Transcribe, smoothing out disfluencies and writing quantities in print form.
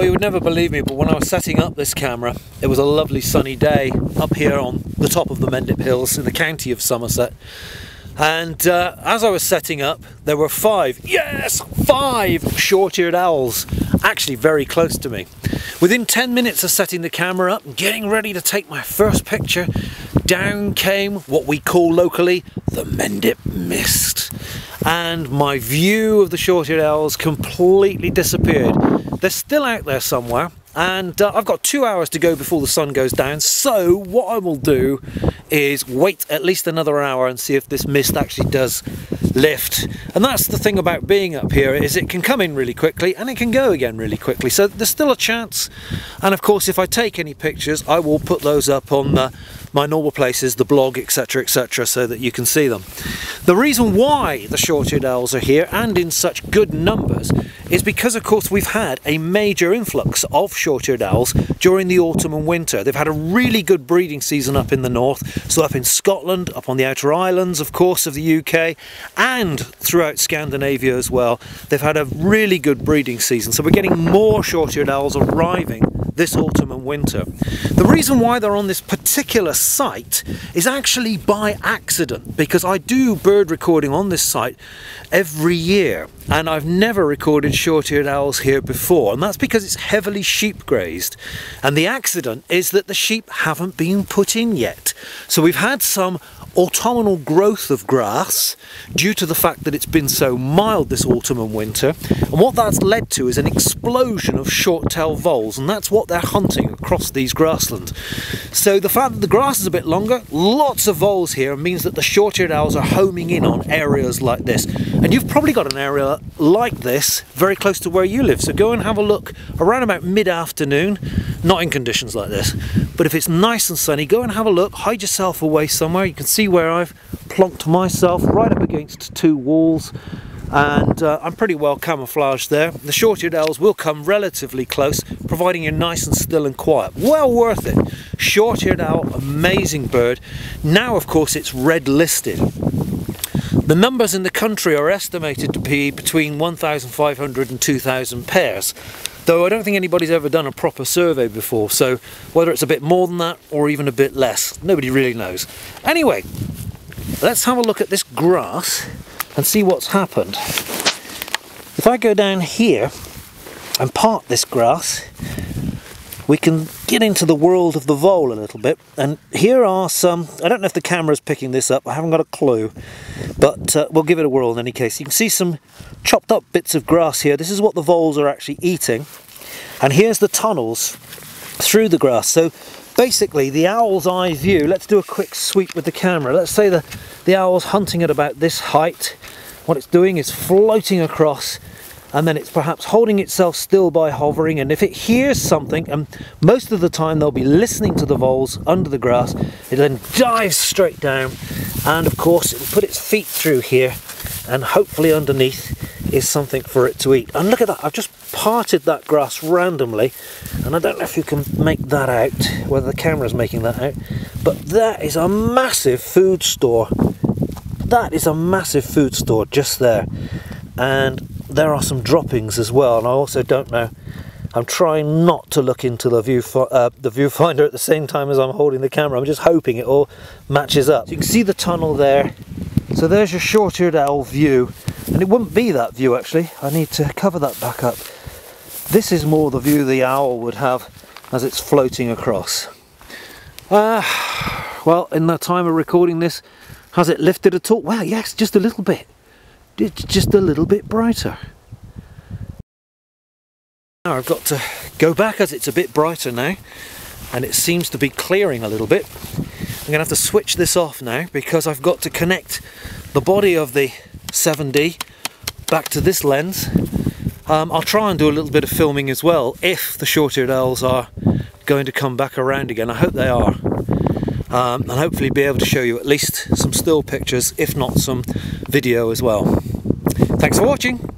Well, you would never believe me, but when I was setting up this camera, it was a lovely sunny day up here on the top of the Mendip Hills in the county of Somerset. And as I was setting up, there were five short-eared owls actually very close to me. Within 10 minutes of setting the camera up and getting ready to take my first picture, down came what we call locally the Mendip mist. And my view of the short-eared owls completely disappeared. They're still out there somewhere, and I've got 2 hours to go before the sun goes down, so what I will do is wait at least another hour and see if this mist actually does lift. And that's the thing about being up here, is it can come in really quickly and it can go again really quickly, so there's still a chance. And of course, if I take any pictures, I will put those up on my normal places, the blog, etc, etc, so that you can see them. The reason why the short-eared owls are here and in such good numbers is because, of course, we've had a major influx of short-eared owls during the autumn and winter. They've had a really good breeding season up in the north, so up in Scotland, up on the outer islands, of course, of the UK, and throughout Scandinavia as well. They've had a really good breeding season, so we're getting more short-eared owls arriving this autumn and winter. The reason why they're on this particular site is actually by accident, because I do bird recording on this site every year, and I've never recorded short-eared owls here before, and that's because it's heavily sheep grazed, and the accident is that the sheep haven't been put in yet. So we've had some autumnal growth of grass due to the fact that it's been so mild this autumn and winter, and what that's led to is an explosion of short-tailed voles, and that's what they're hunting across these grasslands. So the fact that the grass is a bit longer, lots of voles here, means that the short-eared owls are homing in on areas like this. And you've probably got an area like this very close to where you live, so go and have a look around about mid-afternoon, not in conditions like this, but if it's nice and sunny, go and have a look, hide yourself away somewhere. You can see where I've plonked myself right up against two walls, and I'm pretty well camouflaged there. The short-eared owls will come relatively close, providing you're nice and still and quiet. Well worth it. Short-eared owl, amazing bird. Now, of course, it's red listed. The numbers in the country are estimated to be between 1,500 and 2,000 pairs, though I don't think anybody's ever done a proper survey before, so whether it's a bit more than that or even a bit less, nobody really knows. Anyway, let's have a look at this grass and see what's happened. If I go down here and part this grass, we can get into the world of the vole a little bit, and here are some, I don't know if the camera's picking this up, I haven't got a clue, but we'll give it a whirl in any case. You can see some chopped up bits of grass here. This is what the voles are actually eating, and here's the tunnels through the grass. So basically the owl's eye view, let's do a quick sweep with the camera. Let's say the owl's hunting at about this height. What it's doing is floating across, and then it's perhaps holding itself still by hovering, and if it hears something, and most of the time they'll be listening to the voles under the grass, it then dives straight down, and of course it'll put its feet through here, and hopefully underneath is something for it to eat. And look at that, I've just parted that grass randomly, and I don't know if you can make that out, whether the camera's making that out, but that is a massive food store. That is a massive food store just there, and there are some droppings as well, and I also don't know, I'm trying not to look into the viewfinder at the same time as I'm holding the camera. I'm just hoping it all matches up. So you can see the tunnel there, so there's your short-eared owl view, and it wouldn't be that view actually, I need to cover that back up. This is more the view the owl would have as it's floating across. Well, in the time of recording this, has it lifted at all? Well, yes, just a little bit. It's just a little bit brighter. Now I've got to go back as it's a bit brighter now, and it seems to be clearing a little bit. I'm going to have to switch this off now because I've got to connect the body of the 7D back to this lens. I'll try and do a little bit of filming as well if the short-eared owls are going to come back around again. I hope they are. And hopefully be able to show you at least some still pictures, if not some video as well. Thanks for watching.